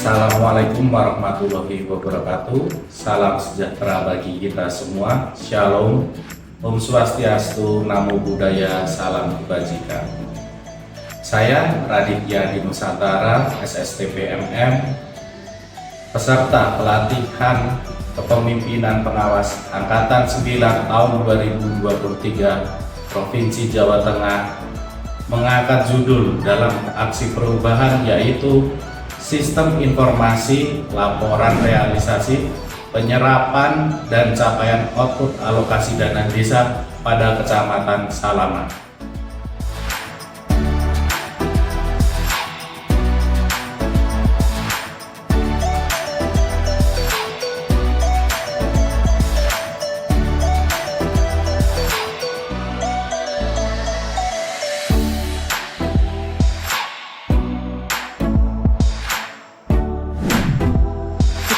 Assalamualaikum warahmatullahi wabarakatuh. Salam sejahtera bagi kita semua. Shalom, Om Swastiastu, Namo Buddhaya, Salam Kebajikan. Saya Raditya di Nusantara, SSTPMM, peserta pelatihan kepemimpinan pengawas Angkatan 9 tahun 2023 Provinsi Jawa Tengah, mengangkat judul dalam aksi perubahan yaitu Sistem Informasi Laporan Realisasi Penyerapan dan Capaian Output Alokasi Dana Desa pada Kecamatan Salaman.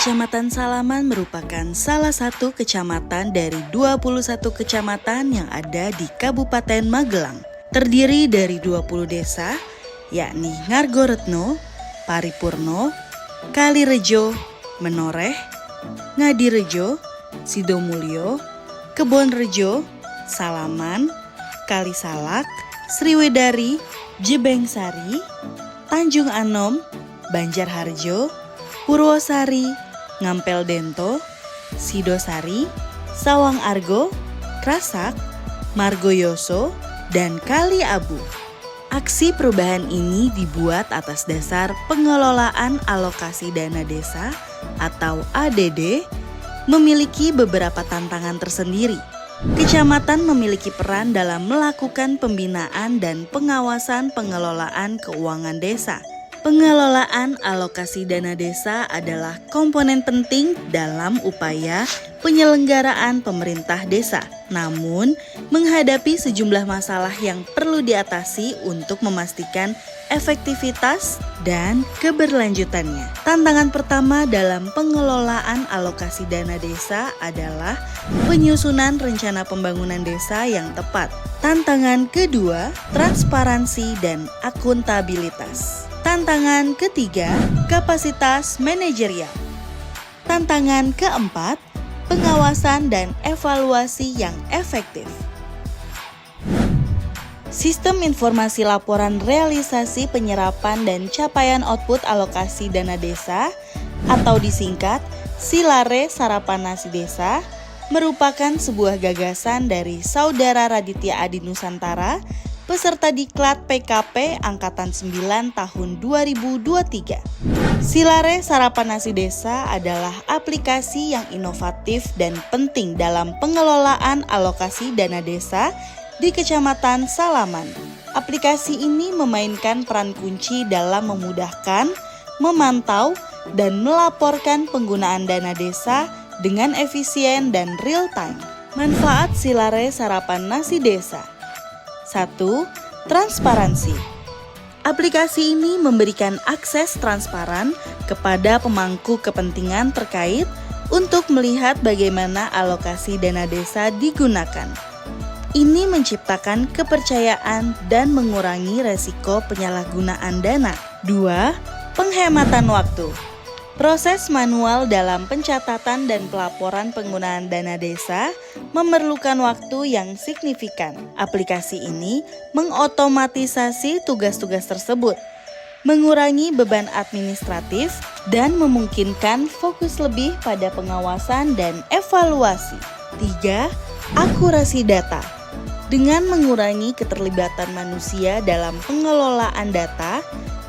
Kecamatan Salaman merupakan salah satu kecamatan dari 21 kecamatan yang ada di Kabupaten Magelang. Terdiri dari 20 desa, yakni Ngargoretno, Paripurno, Kalirejo, Menoreh, Ngadirejo, Sidomulyo, Kebonrejo, Salaman, Kalisalak, Sriwedari, Jebengsari, Tanjung Anom, Banjarharjo, Purwosari, Ngampel Dento, Sidosari, Sawang Argo, Krasak, Margoyoso, dan Kali Abu. Aksi perubahan ini dibuat atas dasar pengelolaan alokasi dana desa atau ADD memiliki beberapa tantangan tersendiri. Kecamatan memiliki peran dalam melakukan pembinaan dan pengawasan pengelolaan keuangan desa. Pengelolaan alokasi dana desa adalah komponen penting dalam upaya penyelenggaraan pemerintah desa. Namun, menghadapi sejumlah masalah yang perlu diatasi untuk memastikan efektivitas dan keberlanjutannya. Tantangan pertama dalam pengelolaan alokasi dana desa adalah penyusunan rencana pembangunan desa yang tepat. Tantangan kedua, transparansi dan akuntabilitas. Tantangan ketiga, kapasitas manajerial. Tantangan keempat, pengawasan dan evaluasi yang efektif. Sistem informasi laporan realisasi penyerapan dan capaian output alokasi dana desa atau disingkat Silare Sarapan Nasi Desa merupakan sebuah gagasan dari Saudara Raditya Adi Nusantara, peserta Diklat PKP Angkatan 9 tahun 2023. Silare Sarapan Nasi Desa adalah aplikasi yang inovatif dan penting dalam pengelolaan alokasi dana desa di Kecamatan Salaman. Aplikasi ini memainkan peran kunci dalam memudahkan, memantau, dan melaporkan penggunaan dana desa dengan efisien dan real time. Manfaat Silare Sarapan Nasi Desa. 1. Transparansi. Aplikasi ini memberikan akses transparan kepada pemangku kepentingan terkait untuk melihat bagaimana alokasi dana desa digunakan. Ini menciptakan kepercayaan dan mengurangi resiko penyalahgunaan dana. 2. Penghematan waktu. Proses manual dalam pencatatan dan pelaporan penggunaan dana desa memerlukan waktu yang signifikan. Aplikasi ini mengotomatisasi tugas-tugas tersebut, mengurangi beban administratif, dan memungkinkan fokus lebih pada pengawasan dan evaluasi. 3. Akurasi data. Dengan mengurangi keterlibatan manusia dalam pengelolaan data,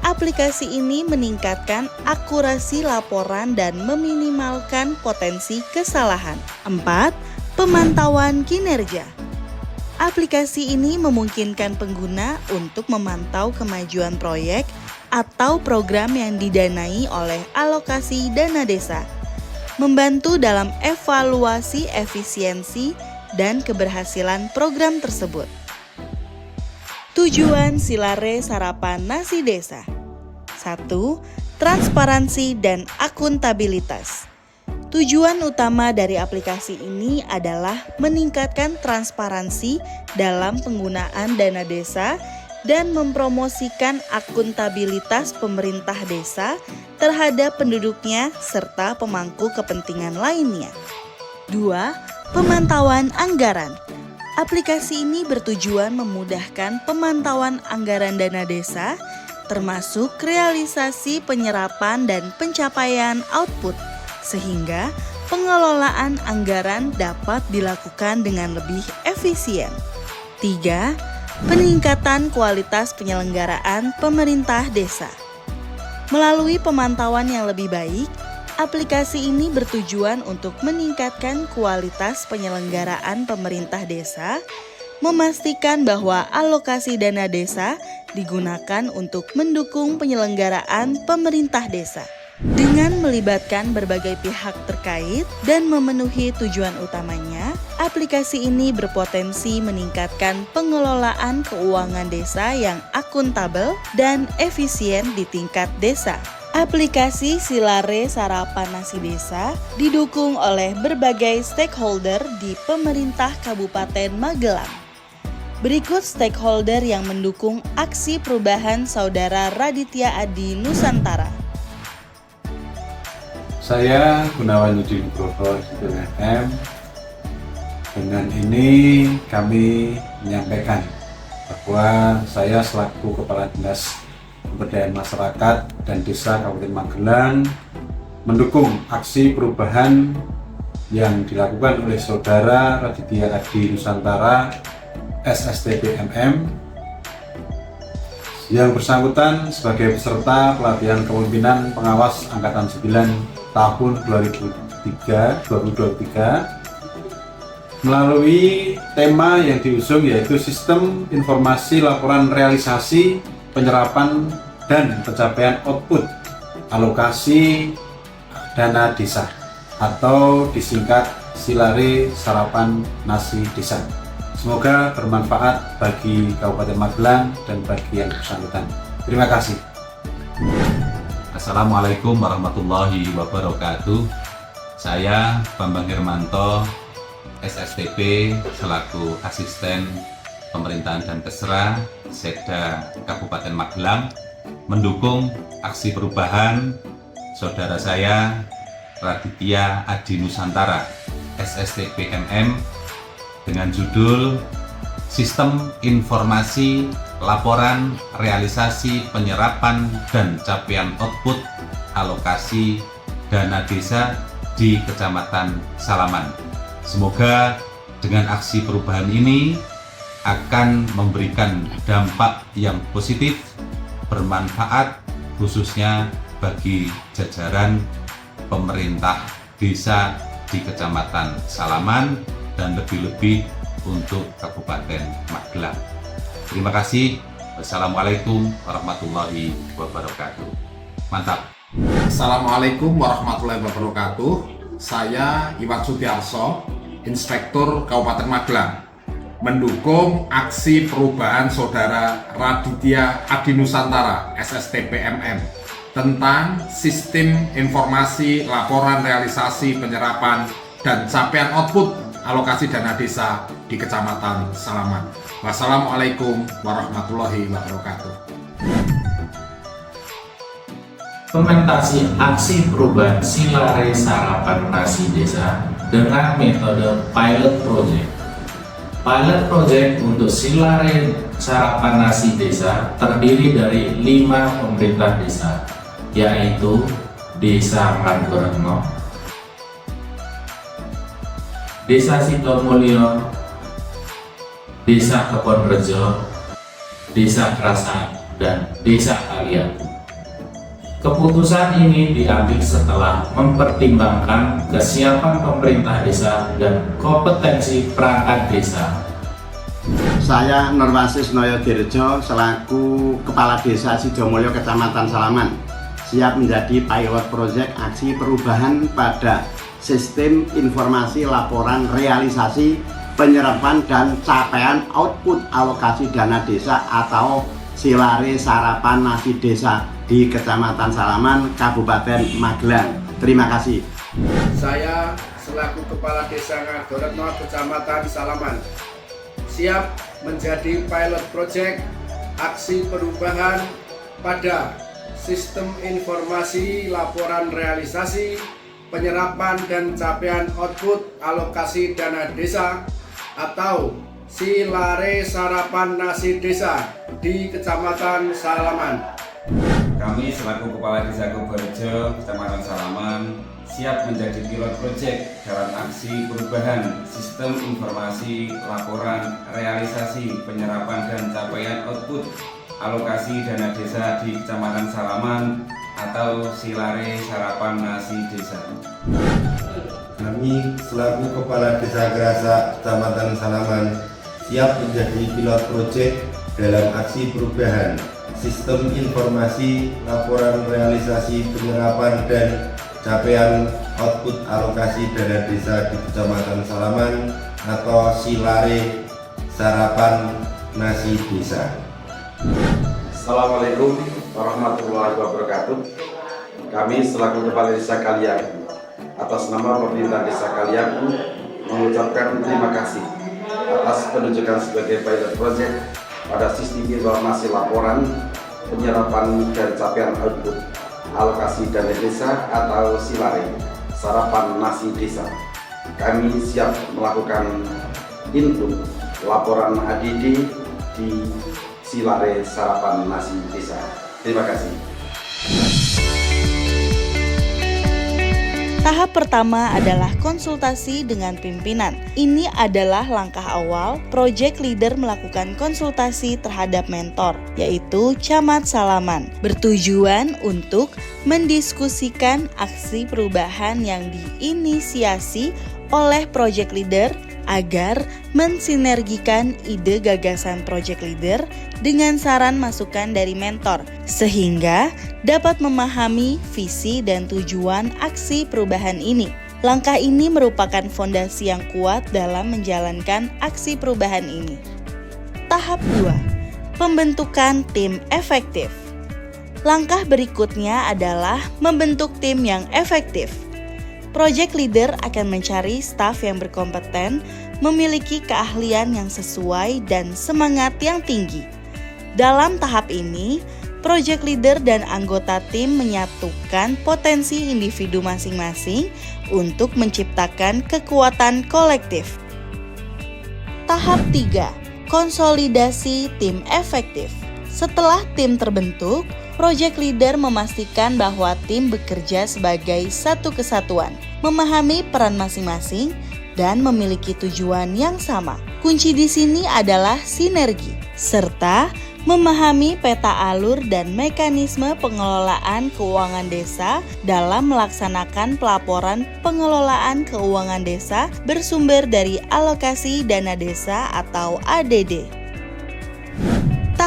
aplikasi ini meningkatkan akurasi laporan dan meminimalkan potensi kesalahan. 4. Pemantauan kinerja. Aplikasi ini memungkinkan pengguna untuk memantau kemajuan proyek atau program yang didanai oleh alokasi dana desa, membantu dalam evaluasi efisiensi dan keberhasilan program tersebut. Tujuan Silare Sarapan Nasi Desa. 1. Transparansi dan akuntabilitas. Tujuan utama dari aplikasi ini adalah meningkatkan transparansi dalam penggunaan dana desa dan mempromosikan akuntabilitas pemerintah desa terhadap penduduknya serta pemangku kepentingan lainnya. 2. Pemantauan anggaran. Aplikasi ini bertujuan memudahkan pemantauan anggaran dana desa, termasuk realisasi penyerapan dan pencapaian output, sehingga pengelolaan anggaran dapat dilakukan dengan lebih efisien. 3. Peningkatan kualitas penyelenggaraan pemerintah desa. Melalui pemantauan yang lebih baik, aplikasi ini bertujuan untuk meningkatkan kualitas penyelenggaraan pemerintah desa, memastikan bahwa alokasi dana desa digunakan untuk mendukung penyelenggaraan pemerintah desa. Dengan melibatkan berbagai pihak terkait dan memenuhi tujuan utamanya, aplikasi ini berpotensi meningkatkan pengelolaan keuangan desa yang akuntabel dan efisien di tingkat desa. Aplikasi Silare Sarapan Nasi Desa didukung oleh berbagai stakeholder di pemerintah Kabupaten Magelang. Berikut stakeholder yang mendukung aksi perubahan Saudara Raditya Adi Nusantara. Saya Gunawan Yudi Nugroho FM. Dengan ini kami menyampaikan bahwa saya selaku Kepala Dinas Pemberdayaan Masyarakat dan Desa Kabupaten Magelang mendukung aksi perubahan yang dilakukan oleh Saudara Raditya Adi Nusantara SSTP/MM yang bersangkutan sebagai peserta pelatihan kepemimpinan pengawas Angkatan 9 tahun 2023 melalui tema yang diusung yaitu Sistem Informasi Laporan Realisasi Penyerapan dan Pencapaian Output Alokasi Dana Desa atau disingkat Silare Sarapan Nasi Desa. Semoga bermanfaat bagi Kabupaten Magelang dan bagi yang bersangkutan. Terima kasih. Assalamualaikum warahmatullahi wabarakatuh. Saya Bambang Hermanto, SSTP selaku Asisten Pemerintahan dan Kesra Sekda Kabupaten Magelang mendukung aksi perubahan saudara saya Raditya Adi Nusantara SSTP/MM dengan judul Sistem Informasi Laporan Realisasi Penyerapan dan Capaian Output Alokasi Dana Desa di Kecamatan Salaman. Semoga dengan aksi perubahan ini akan memberikan dampak yang positif, bermanfaat khususnya bagi jajaran pemerintah desa di Kecamatan Salaman dan lebih-lebih untuk Kabupaten Magelang. Terima kasih. Wassalamualaikum warahmatullahi wabarakatuh. Mantap. Assalamualaikum warahmatullahi wabarakatuh. Saya Iwan Sudiarso, Inspektur Kabupaten Magelang, mendukung aksi perubahan Saudara Raditya Adi Nusantara SSTP/MM tentang Sistem Informasi Laporan Realisasi Penyerapan dan Capaian Output Alokasi Dana Desa di Kecamatan Salaman. Wassalamualaikum warahmatullahi wabarakatuh. Implementasi aksi perubahan Silare Sarapan Nasi Desa dengan metode pilot project. Pilot project untuk Silare Sarapan Nasi Desa terdiri dari 5 pemerintah desa, yaitu Desa Panturetno, Desa Sidomulyo, Desa Kebonrejo, Desa Krasan, dan Desa Kaliatu. Keputusan ini diambil setelah mempertimbangkan kesiapan pemerintah desa dan kompetensi perangkat desa. Saya Nurwasis Noyo Dirjo selaku Kepala Desa Sidomulyo Kecamatan Salaman siap menjadi pilot project aksi perubahan pada Sistem Informasi Laporan Realisasi Penyerapan dan Capaian Output Alokasi Dana Desa atau Silare Sarapan Nasi Desa di Kecamatan Salaman, Kabupaten Magelang. Terima kasih. Saya selaku Kepala Desa Ngadoretno, Kecamatan Salaman, siap menjadi pilot project aksi perubahan pada sistem informasi laporan realisasi, penyerapan dan capaian output alokasi dana desa atau Silare Sarapan Nasi Desa di Kecamatan Salaman. Kami selaku Kepala Desa Kuborejo, Kecamatan Salaman, siap menjadi pilot proyek dalam aksi perubahan sistem informasi laporan realisasi penyerapan dan capaian output alokasi dana desa di Kecamatan Salaman atau Silare Sarapan Nasi Desa. Kami selaku Kepala Desa Gerasa, Kecamatan Salaman, siap menjadi pilot proyek dalam aksi perubahan sistem informasi laporan realisasi penyerapan dan capaian output alokasi dana desa di Kecamatan Salaman atau Silare Sarapan Nasi Desa. Assalamualaikum warahmatullahi wabarakatuh. Kami selaku Kepala Desa Kaliaku, atas nama pemerintah Desa Kaliaku, mengucapkan terima kasih atas penunjukan sebagai pilot project pada sistem informasi laporan penyerapan dan capaian output alokasi dana desa atau Silare Sarapan Nasi Desa. Kami siap melakukan input laporan ADD di Silare Sarapan Nasi Desa. Terima kasih. Tahap pertama adalah konsultasi dengan pimpinan. Ini adalah langkah awal project leader melakukan konsultasi terhadap mentor, yaitu Camat Salaman, bertujuan untuk mendiskusikan aksi perubahan yang diinisiasi oleh project leader agar mensinergikan ide gagasan project leader dengan saran masukan dari mentor, sehingga dapat memahami visi dan tujuan aksi perubahan ini. Langkah ini merupakan fondasi yang kuat dalam menjalankan aksi perubahan ini. Tahap 2, pembentukan tim efektif. Langkah berikutnya adalah membentuk tim yang efektif. Project leader akan mencari staf yang berkompeten, memiliki keahlian yang sesuai dan semangat yang tinggi. Dalam tahap ini, project leader dan anggota tim menyatukan potensi individu masing-masing untuk menciptakan kekuatan kolektif. Tahap 3, konsolidasi tim efektif. Setelah tim terbentuk, project leader memastikan bahwa tim bekerja sebagai satu kesatuan, memahami peran masing-masing, dan memiliki tujuan yang sama. Kunci di sini adalah sinergi, serta memahami peta alur dan mekanisme pengelolaan keuangan desa dalam melaksanakan pelaporan pengelolaan keuangan desa bersumber dari alokasi dana desa atau ADD.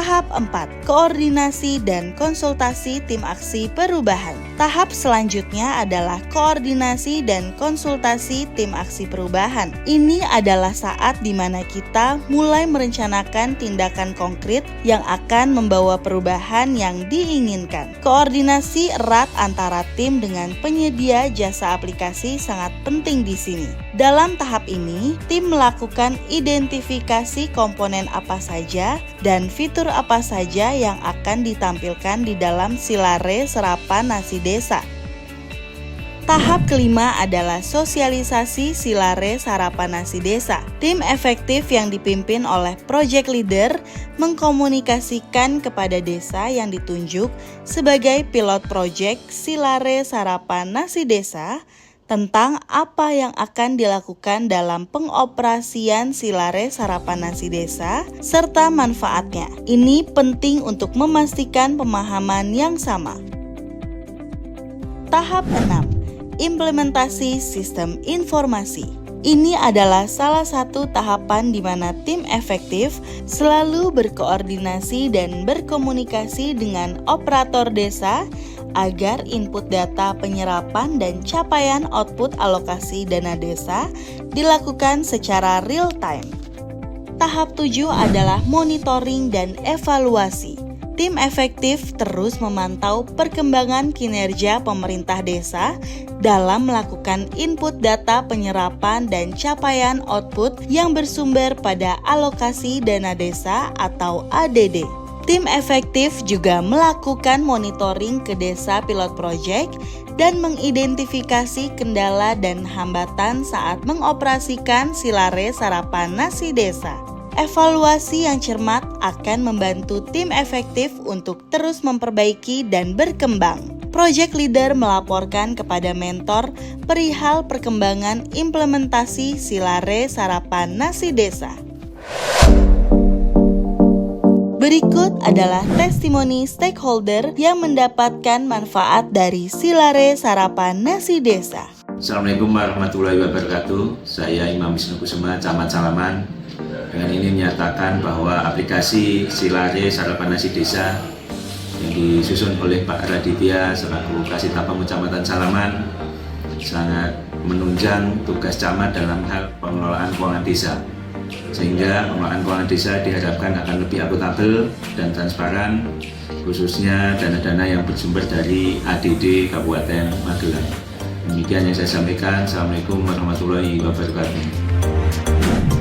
Tahap 4, koordinasi dan konsultasi tim aksi perubahan. Tahap selanjutnya adalah koordinasi dan konsultasi tim aksi perubahan. Ini adalah saat di mana kita mulai merencanakan tindakan konkret yang akan membawa perubahan yang diinginkan. Koordinasi erat antara tim dengan penyedia jasa aplikasi sangat penting di sini. Dalam tahap ini, tim melakukan identifikasi komponen apa saja dan fitur apa saja yang akan ditampilkan di dalam Silare Sarapan Nasi Desa. Tahap kelima adalah sosialisasi Silare Sarapan Nasi Desa. Tim efektif yang dipimpin oleh project leader mengkomunikasikan kepada desa yang ditunjuk sebagai pilot project Silare Sarapan Nasi Desa tentang apa yang akan dilakukan dalam pengoperasian Silare Sarapan Nasi Desa serta manfaatnya. Ini penting untuk memastikan pemahaman yang sama. Tahap 6, implementasi sistem informasi. Ini adalah salah satu tahapan di mana tim efektif selalu berkoordinasi dan berkomunikasi dengan operator desa agar input data penyerapan dan capaian output alokasi dana desa dilakukan secara real time. Tahap 7 adalah monitoring dan evaluasi. Tim efektif terus memantau perkembangan kinerja pemerintah desa dalam melakukan input data penyerapan dan capaian output yang bersumber pada alokasi dana desa atau ADD. Tim efektif juga melakukan monitoring ke desa pilot project dan mengidentifikasi kendala dan hambatan saat mengoperasikan Silare Sarapan Nasi Desa. Evaluasi yang cermat akan membantu tim efektif untuk terus memperbaiki dan berkembang. Project leader melaporkan kepada mentor perihal perkembangan implementasi Silare Sarapan Nasi Desa. Berikut adalah testimoni stakeholder yang mendapatkan manfaat dari Silare Sarapan Nasi Desa. Assalamualaikum warahmatullahi wabarakatuh. Saya Imam Wisnu Kusuma, Camat Salaman. Dengan ini menyatakan bahwa aplikasi Silare Sarapan Nasi Desa yang disusun oleh Pak Raditya selaku Kasitapam Kecamatan Salaman sangat menunjang tugas camat dalam hal pengelolaan keuangan desa, sehingga pengelolaan keuangan desa diharapkan akan lebih akuntabel dan transparan, khususnya dana-dana yang bersumber dari ADD Kabupaten Magelang. Demikian yang saya sampaikan. Assalamualaikum warahmatullahi wabarakatuh.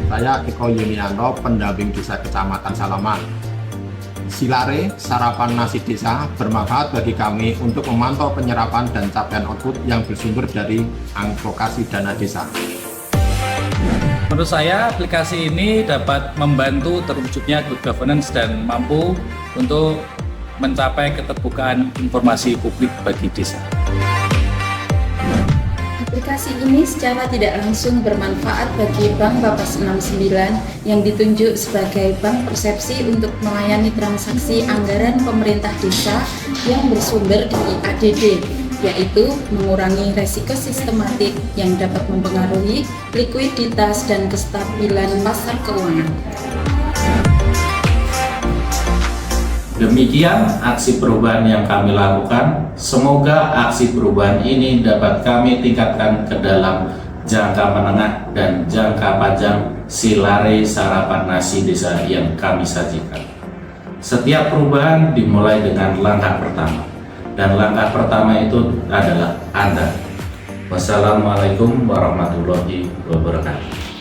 Saya Eko Yunianto, pendamping desa Kecamatan Salaman. Silare Sarapan Nasi Desa bermanfaat bagi kami untuk memantau penyerapan dan capaian output yang bersumber dari alokasi dana desa. Menurut saya, aplikasi ini dapat membantu terwujudnya good governance dan mampu untuk mencapai keterbukaan informasi publik bagi desa. Aplikasi ini secara tidak langsung bermanfaat bagi Bank Bapas 69 yang ditunjuk sebagai bank persepsi untuk melayani transaksi anggaran pemerintah desa yang bersumber dari ADD, yaitu mengurangi resiko sistematik yang dapat mempengaruhi likuiditas dan kestabilan pasar keuangan. Demikian aksi perubahan yang kami lakukan. Semoga aksi perubahan ini dapat kami tingkatkan ke dalam jangka menengah dan jangka panjang Silare Sarapan Nasi Desa yang kami sajikan. Setiap perubahan dimulai dengan langkah pertama, dan langkah pertama itu adalah Anda. Wassalamualaikum warahmatullahi wabarakatuh.